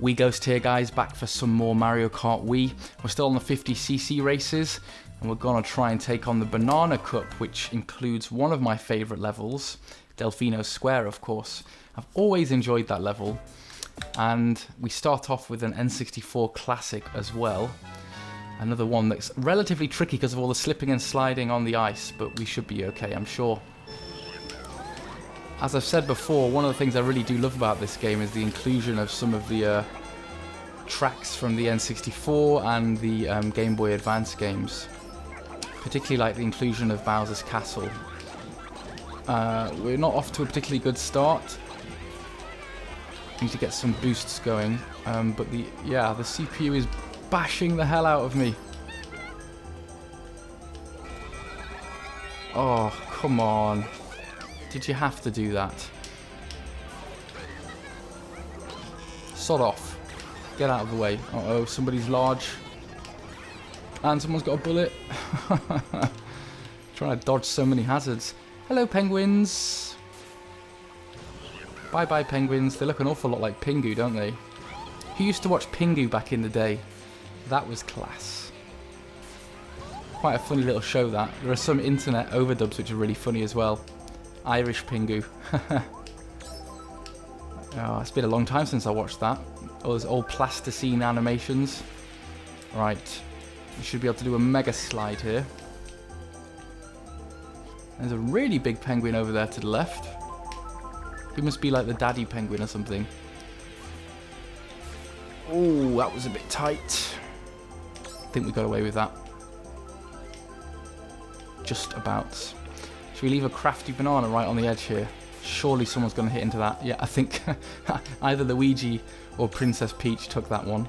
Wii Ghost here, guys, back for some more Mario Kart Wii. We're still on the 50cc races, and we're gonna try and take on the Banana Cup, which includes one of my favourite levels, Delfino Square, of course. I've always enjoyed that level, and we start off with an N64 classic as well. Another one that's relatively tricky because of all the slipping and sliding on the ice, but we should be okay, I'm sure. As I've said before, one of the things I really do love about this game is the inclusion of some of the tracks from the N64 and the Game Boy Advance games. Particularly like the inclusion of Bowser's Castle. We're not off to a particularly good start. Need to get some boosts going, but the CPU is bashing the hell out of me. Oh, come on. Did you have to do that? Sod off. Get out of the way. Uh-oh, somebody's large. And someone's got a bullet. Trying to dodge so many hazards. Hello, penguins. Bye-bye, penguins. They look an awful lot like Pingu, don't they? Who used to watch Pingu back in the day? That was class. Quite a funny little show, that. There are some internet overdubs which are really funny as well. Irish Pingu. Oh, it's been a long time since I watched that. All those old plasticine animations. Right. We should be able to do a mega slide here. There's a really big penguin over there to the left. He must be like the daddy penguin or something. Oh, that was a bit tight. I think we got away with that. Just about. Should we leave a crafty banana right on the edge here? Surely someone's going to hit into that. Yeah, I think either Luigi or Princess Peach took that one.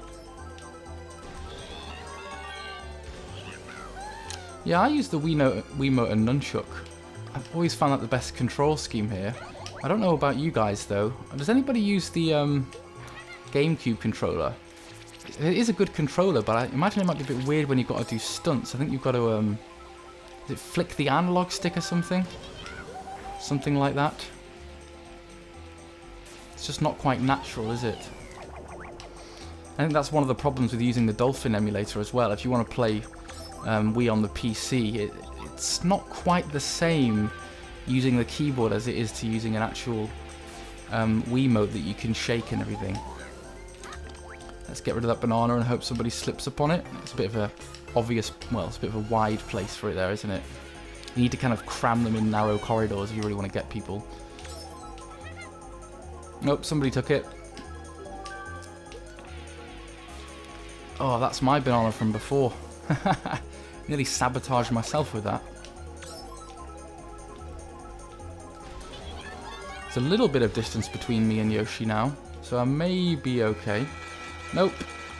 Yeah, I use the Wiimote and Nunchuk. I've always found that the best control scheme here. I don't know about you guys though. Does anybody use the GameCube controller? It is a good controller, but I imagine it might be a bit weird when you've got to do stunts. I think you've got to is it flick the analog stick or something? Something like that. It's just not quite natural, is it? I think that's one of the problems with using the Dolphin emulator as well. If you want to play Wii on the PC, it's not quite the same using the keyboard as it is to using an actual Wiimote that you can shake and everything. Let's get rid of that banana and hope somebody slips upon it. It's a bit of a obvious, well, it's a bit of a wide place for it there, isn't it? You need to kind of cram them in narrow corridors if you really want to get people. Nope, somebody took it. Oh, that's my banana from before. Nearly sabotaged myself with that. There's a little bit of distance between me and Yoshi now, so I may be okay. Nope,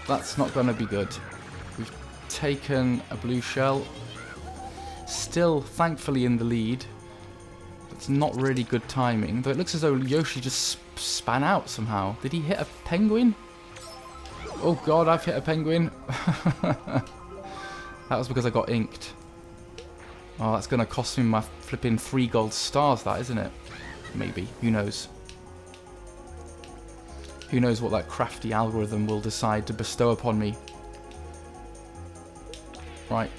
that's not going to be good. We've taken a blue shell. Still, thankfully, in the lead. It's not really good timing, though it looks as though Yoshi just span out somehow. Did he hit a penguin? Oh god, I've hit a penguin. That was because I got inked. Oh, that's going to cost me my flipping 3 gold stars, that, isn't it? Maybe. Who knows? Who knows what that crafty algorithm will decide to bestow upon me. Right.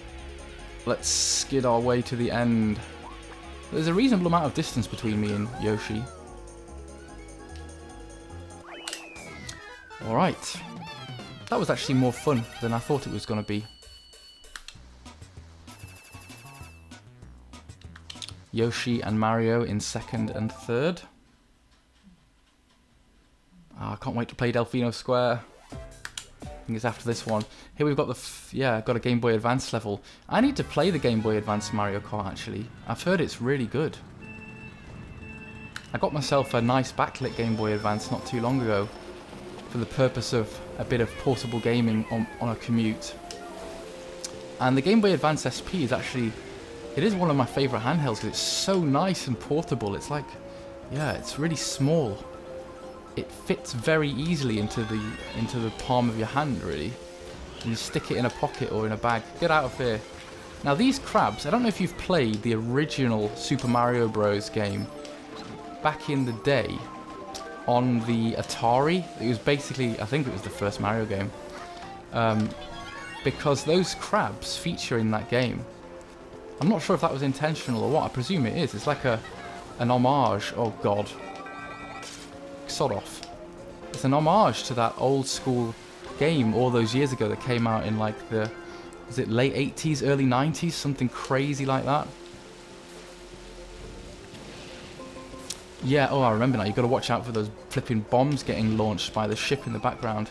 Let's skid our way to the end. There's a reasonable amount of distance between me and Yoshi. Alright. That was actually more fun than I thought it was going to be. Yoshi and Mario in second and third. Oh, I can't wait to play Delfino Square. I think it's after this one. Here we've got got a Game Boy Advance level. I need to play the Game Boy Advance Mario Kart actually. I've heard it's really good. I got myself a nice backlit Game Boy Advance not too long ago for the purpose of a bit of portable gaming on a commute. And the Game Boy Advance SP is actually, it is one of my favourite handhelds because it's so nice and portable. It's like, yeah, it's really small. It fits very easily into the palm of your hand, really. And you stick it in a pocket or in a bag. Get out of here. Now these crabs, I don't know if you've played the original Super Mario Bros. Game back in the day. on the Atari. It was basically, I think it was the first Mario game. Because those crabs feature in that game. I'm not sure if that was intentional or what. I presume it is. It's like an homage. Oh god. Sod off. It's an homage to that old school game all those years ago that came out in like the, was it late 80s, early 90s? Something crazy like that. Yeah, oh I remember now. You've got to watch out for those flipping bombs getting launched by the ship in the background.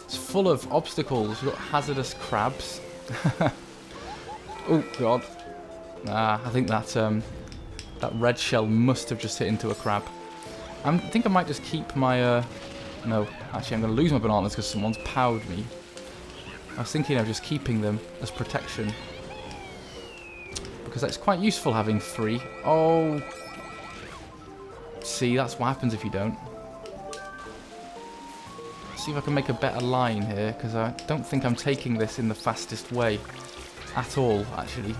It's full of obstacles. You've got hazardous crabs. Oh god. I think that that red shell must have just hit into a crab. I think I might just keep my... no, actually I'm going to lose my bananas because someone's powered me. I was thinking of just keeping them as protection. Because it's quite useful having 3. Oh. See, that's what happens if you don't. See if I can make a better line here, because I don't think I'm taking this in the fastest way. At all, actually.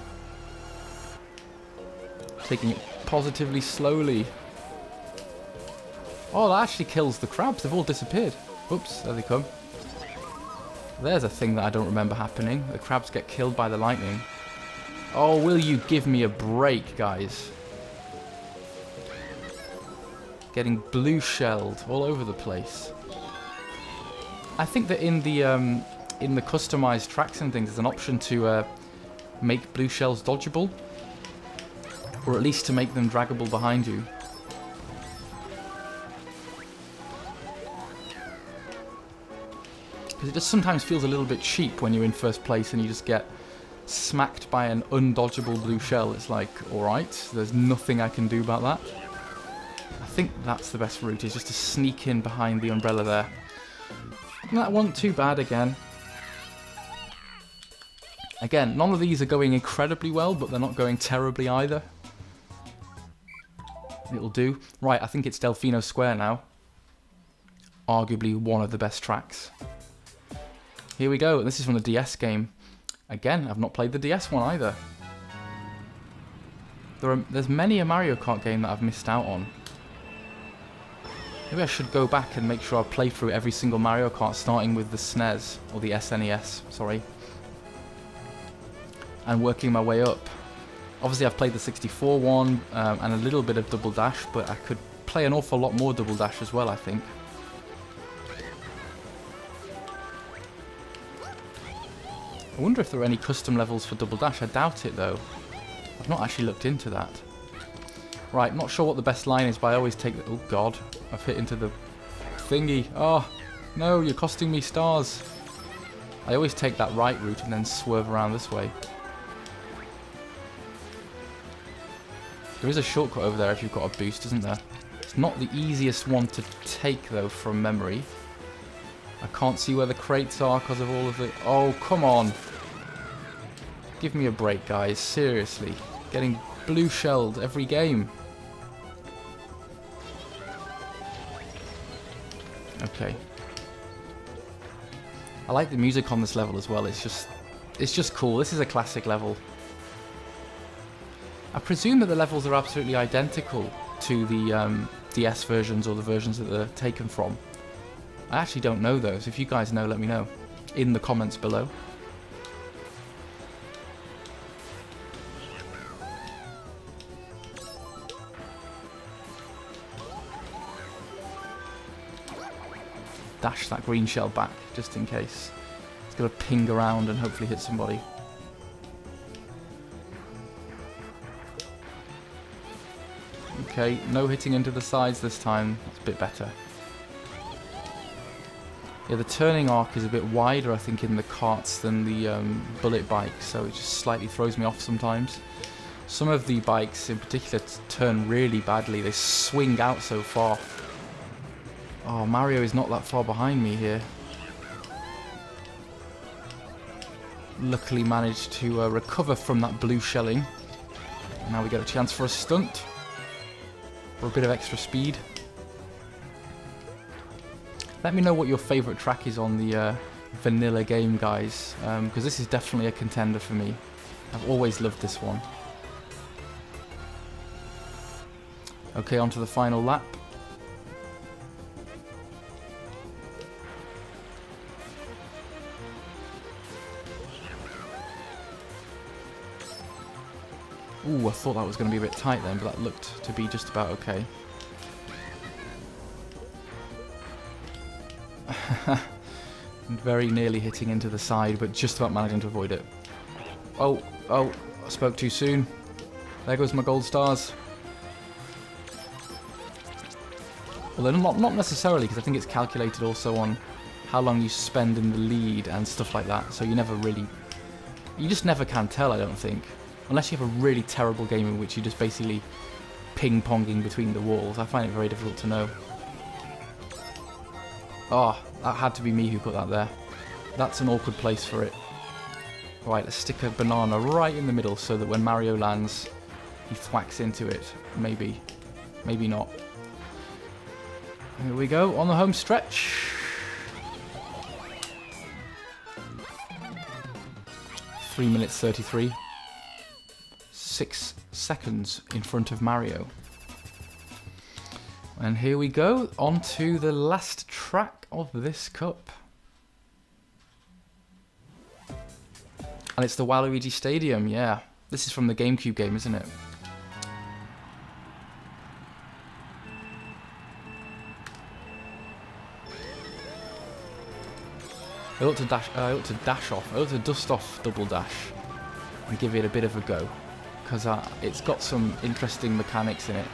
Taking it positively slowly. Oh, that actually kills the crabs. They've all disappeared. Oops, there they come. There's a thing that I don't remember happening. The crabs get killed by the lightning. Oh, will you give me a break, guys? Getting blue shelled all over the place. I think that in the customized tracks and things, there's an option to make blue shells dodgeable, or at least to make them draggable behind you. Because it just sometimes feels a little bit cheap when you're in first place and you just get smacked by an undodgeable blue shell. It's like, alright, there's nothing I can do about that. I think that's the best route, is just to sneak in behind the umbrella there. That wasn't too bad again. Again, none of these are going incredibly well, but they're not going terribly either. It'll do. Right, I think it's Delfino Square now. Arguably one of the best tracks. Here we go. This is from the DS game. Again, I've not played the DS one either. There's many a Mario Kart game that I've missed out on. Maybe I should go back and make sure I play through every single Mario Kart, starting with the SNES, or the SNES, sorry. And working my way up. Obviously I've played the 64 one, and a little bit of Double Dash, but I could play an awful lot more Double Dash as well, I think. I wonder if there are any custom levels for Double Dash. I doubt it though. I've not actually looked into that. Right, not sure what the best line is, but I always take the... Oh god, I've hit into the thingy. Oh, no, you're costing me stars. I always take that right route and then swerve around this way. There is a shortcut over there if you've got a boost, isn't there? It's not the easiest one to take though from memory. I can't see where the crates are because of all of the... Oh, come on. Give me a break, guys. Seriously. Getting blue shelled every game. Okay. I like the music on this level as well. It's just cool. This is a classic level. I presume that the levels are absolutely identical to the DS versions or the versions that they're taken from. I actually don't know those. If you guys know, let me know in the comments below. Dash that green shell back, just in case. It's going to ping around and hopefully hit somebody. Okay, no hitting into the sides this time. That's a bit better. Yeah, the turning arc is a bit wider, I think, in the karts than the bullet bike, so it just slightly throws me off sometimes. Some of the bikes in particular turn really badly. They swing out so far. Oh, Mario is not that far behind me here. Luckily managed to recover from that blue shelling. Now we get a chance for a stunt. For a bit of extra speed. Let me know what your favourite track is on the vanilla game, guys, because this is definitely a contender for me. I've always loved this one. Okay, on to the final lap. Ooh, I thought that was going to be a bit tight then, but that looked to be just about okay. Very nearly hitting into the side, but just about managing to avoid it. Oh, I spoke too soon. There goes my gold stars. Well, not necessarily, because I think it's calculated also on how long you spend in the lead and stuff like that. So you just never can tell, I don't think. Unless you have a really terrible game in which you're just basically ping-ponging between the walls. I find it very difficult to know. Oh, that had to be me who put that there. That's an awkward place for it. Right, let's stick a banana right in the middle so that when Mario lands, he thwacks into it. Maybe. Maybe not. Here we go, on the home stretch. 3 minutes 33. 6 seconds in front of Mario. And here we go, on to the last track of this cup. And it's the Waluigi Stadium, yeah. This is from the GameCube game, isn't it? I ought to dust off Double Dash and give it a bit of a go, because it's got some interesting mechanics in it.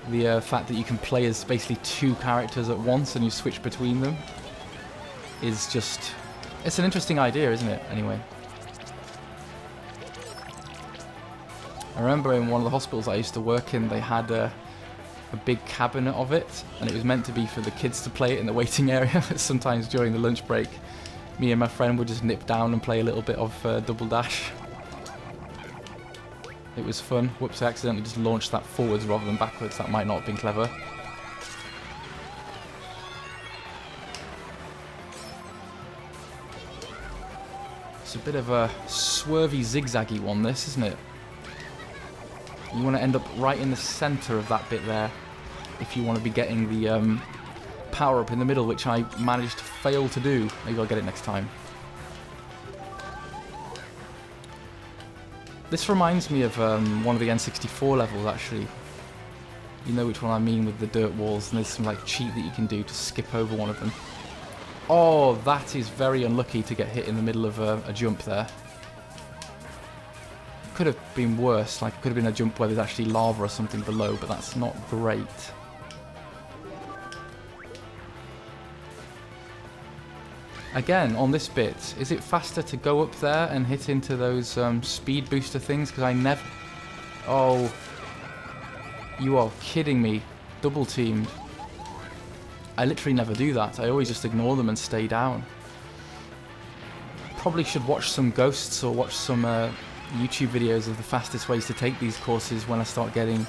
The fact that you can play as basically 2 characters at once and you switch between them is just... It's an interesting idea, isn't it? Anyway. I remember in one of the hospitals I used to work in, they had a big cabinet of it, and it was meant to be for the kids to play it in the waiting area. Sometimes during the lunch break, me and my friend would just nip down and play a little bit of Double Dash. It was fun. Whoops, I accidentally just launched that forwards rather than backwards. That might not have been clever. It's a bit of a swervy, zigzaggy one, this, isn't it? You want to end up right in the centre of that bit there if you want to be getting the power-up in the middle, which I managed to fail to do. Maybe I'll get it next time. This reminds me of one of the N64 levels, actually. You know which one I mean, with the dirt walls, and there's some like cheat that you can do to skip over one of them. Oh, that is very unlucky to get hit in the middle of a jump there. Could have been worse, like it could have been a jump where there's actually lava or something below, but that's not great. Again, on this bit, is it faster to go up there and hit into those speed booster things? Because I never... Oh, you are kidding me. Double teamed. I literally never do that. I always just ignore them and stay down. Probably should watch some ghosts or watch some YouTube videos of the fastest ways to take these courses when I start getting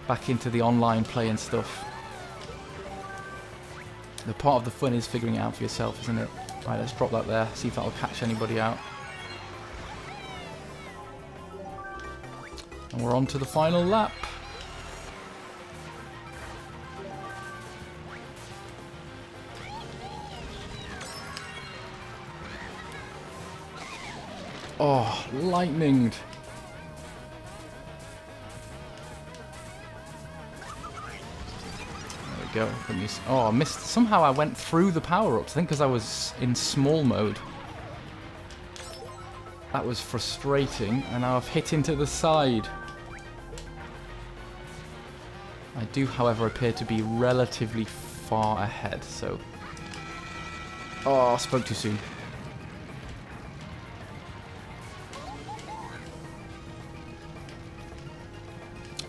back into the online play and stuff. The part of the fun is figuring it out for yourself, isn't it? Right, let's drop that there, see if that'll catch anybody out. And we're on to the final lap. Oh, lightninged. There we go. Oh, I missed. Somehow I went through the power-ups. I think because I was in small mode. That was frustrating. And now I've hit into the side. I do, however, appear to be relatively far ahead, so... Oh, I spoke too soon.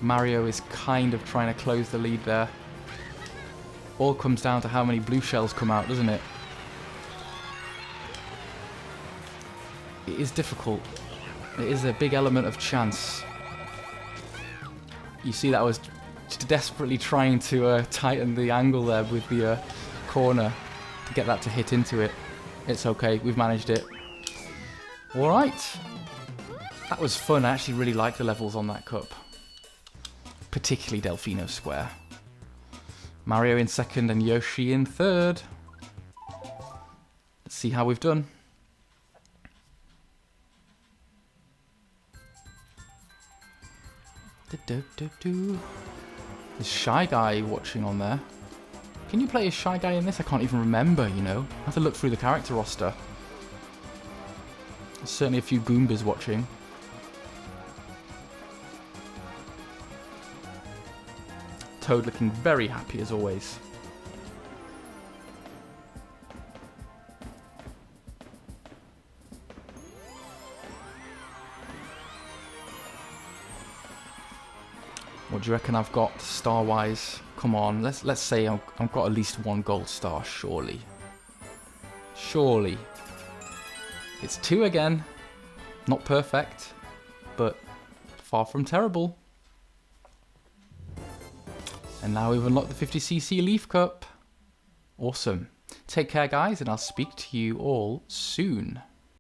Mario is kind of trying to close the lead there. All comes down to how many blue shells come out, doesn't it? It is difficult. It is a big element of chance. You see that I was desperately trying to tighten the angle there with the corner to get that to hit into it. It's okay, we've managed it. Alright. That was fun. I actually really like the levels on that cup. Particularly Delfino Square. Mario in second and Yoshi in third. Let's see how we've done. There's Shy Guy watching on there. Can you play as Shy Guy in this? I can't even remember, you know. I have to look through the character roster. There's certainly a few Goombas watching. Toad looking very happy as always. What do you reckon I've got star-wise? Come on, let's say I've got at least 1 gold star, surely. Surely. It's 2 again. Not perfect, but far from terrible. And now we've unlocked the 50cc Leaf Cup. Awesome. Take care, guys, and I'll speak to you all soon.